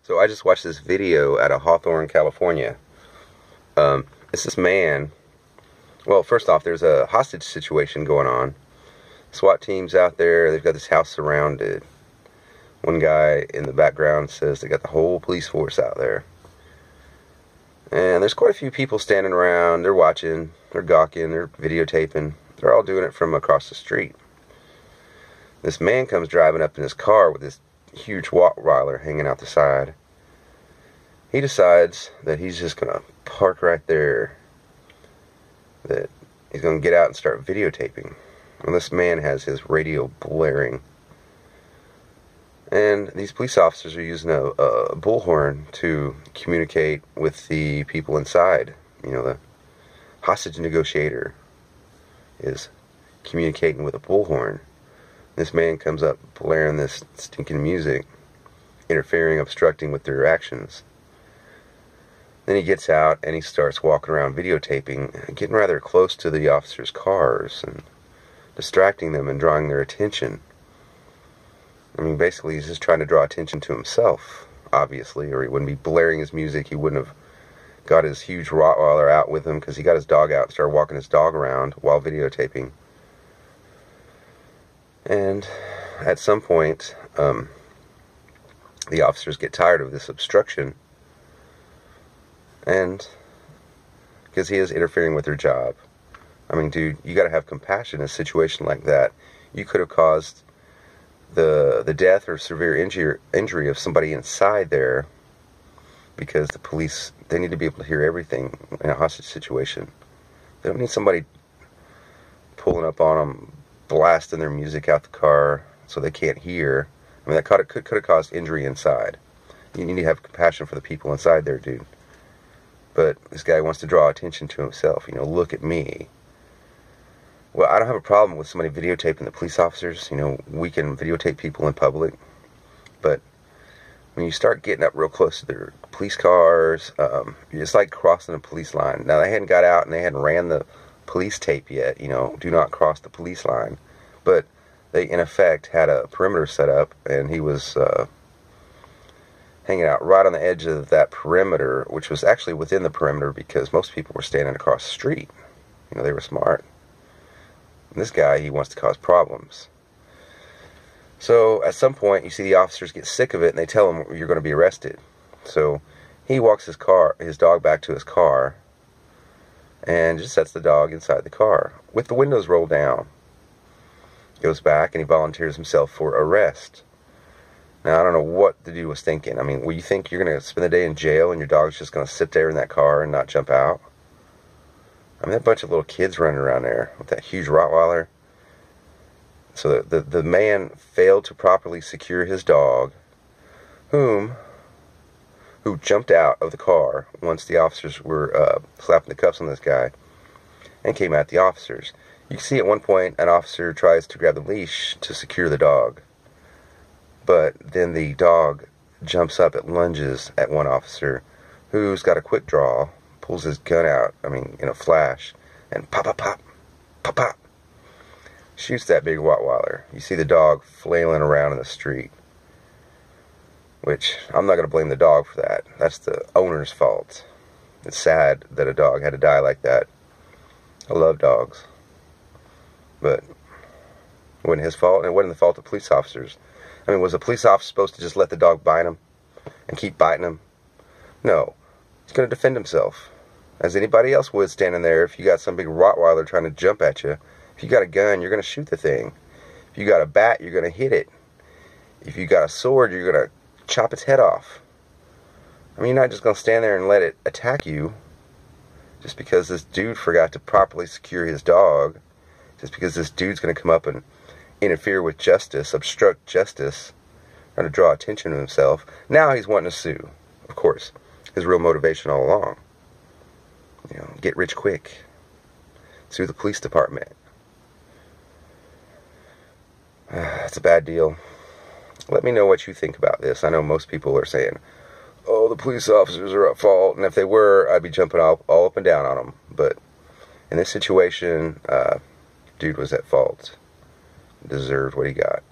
So I just watched this video out of Hawthorne, California. It's this man. Well, first off, there's a hostage situation going on. SWAT team's out there. They've got this house surrounded. One guy in the background says they got the whole police force out there. And there's quite a few people standing around. They're watching. They're gawking. They're videotaping. They're all doing it from across the street. This man comes driving up in his car with this huge Rottweiler hanging out the side. He decides that he's just going to park right there. That he's going to get out and start videotaping. And this man has his radio blaring. And these police officers are using a bullhorn to communicate with the people inside. You know, the hostage negotiator is communicating with a bullhorn. This man comes up blaring this stinking music, interfering, obstructing with their actions. Then he gets out and he starts walking around videotaping, getting rather close to the officers' cars and distracting them and drawing their attention. I mean, basically he's just trying to draw attention to himself, obviously, or he wouldn't be blaring his music. He wouldn't have got his huge Rottweiler out with him, because he got his dog out and started walking his dog around while videotaping. And at some point, the officers get tired of this obstruction, and because he is interfering with their job. I mean, dude, you got to have compassion in a situation like that. You could have caused the death or severe injury of somebody inside there, because the police, they need to be able to hear everything in a hostage situation. They don't need somebody pulling up on them, blasting their music out the car so they can't hear. I mean, that could have caused injury inside. You need to have compassion for the people inside there, dude. But this guy wants to draw attention to himself. You know, look at me. Well, I don't have a problem with somebody videotaping the police officers. You know, we can videotape people in public. But when you start getting up real close to their police cars, it's like crossing a police line. Now, they hadn't got out and they hadn't ran the police tape yet, you know, do not cross the police line. But they, in effect, had a perimeter set up, and he was hanging out right on the edge of that perimeter, which was actually within the perimeter because most people were standing across the street. You know, they were smart. And this guy, he wants to cause problems. So at some point, you see the officers get sick of it, and they tell him, you're going to be arrested. So he walks his dog back to his car, and just sets the dog inside the car with the windows rolled down. Goes back and he volunteers himself for arrest. Now, I don't know what the dude was thinking. I mean, will you think you're going to spend the day in jail and your dog's just going to sit there in that car and not jump out? I mean, that bunch of little kids running around there with that huge Rottweiler. So the man failed to properly secure his dog, who jumped out of the car once the officers were slapping the cuffs on this guy, and came at the officers. You can see at one point an officer tries to grab the leash to secure the dog, but then the dog jumps up and lunges at one officer who's got a quick draw, pulls his gun out, I mean, in a flash, and pop, pop, pop, pop, pop, shoots that big Rottweiler. You see the dog flailing around in the street. Which, I'm not going to blame the dog for that. That's the owner's fault. It's sad that a dog had to die like that. I love dogs. But it wasn't his fault, and it wasn't the fault of police officers. I mean, was a police officer supposed to just let the dog bite him and keep biting him? No. He's going to defend himself, as anybody else would standing there. If you got some big Rottweiler trying to jump at you, if you got a gun, you're going to shoot the thing. If you got a bat, you're going to hit it. If you got a sword, you're going to chop its head off. I mean, you're not just going to stand there and let it attack you just because this dude forgot to properly secure his dog, just because this dude's going to come up and interfere with justice, obstruct justice, trying to draw attention to himself. Now he's wanting to sue. Of course, his real motivation all along. You know, get rich quick. Sue the police department. It's a bad deal. Let me know what you think about this. I know most people are saying, oh, the police officers are at fault, and if they were, I'd be jumping all up and down on them. But in this situation, dude was at fault. Deserved what he got.